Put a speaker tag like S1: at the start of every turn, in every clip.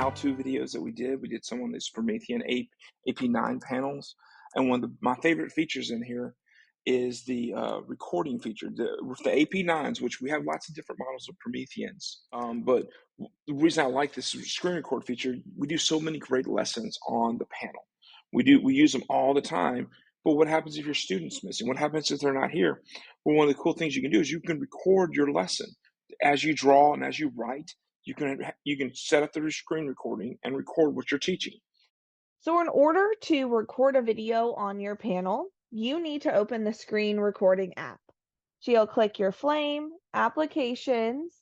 S1: how-to videos that we did some on these Promethean AP9 panels, and one of my favorite features in here is the recording feature. With the AP9s, which we have lots of different models of Prometheans, but the reason I like this screen record feature, we do so many great lessons on the panel. We use them all the time. But what happens if your student's missing? What happens if they're not here? Well, one of the cool things you can do is you can record your lesson as you draw and as you write. You can set up the screen recording and record what you're teaching.
S2: So in order to record a video on your panel, you need to open the screen recording app. So you'll click your Flame, Applications,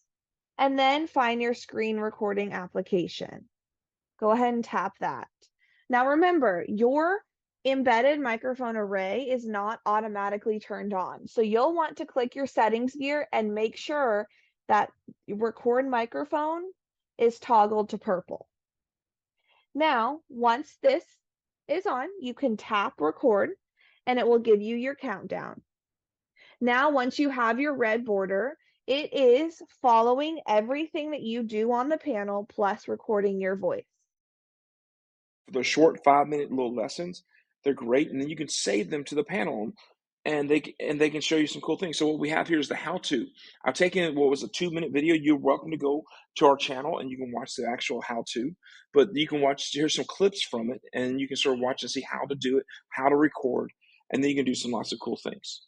S2: and then find your screen recording application. Go ahead and tap that. Now remember, your embedded microphone array is not automatically turned on. So you'll want to click your settings gear and make sure that record microphone is toggled to purple. Now, once this is on, you can tap record and it will give you your countdown. Now, once you have your red border, it is following everything that you do on the panel plus recording your voice.
S1: For those short 5-minute little lessons, they're great, and then you can save them to the panel, and they can show you some cool things. So what we have here is the how-to. I've taken what was a 2-minute video. You're welcome to go to our channel and you can watch the actual how-to, but you can here's some clips from it, and you can sort of watch and see how to do it, how to record, and then you can do some lots of cool things.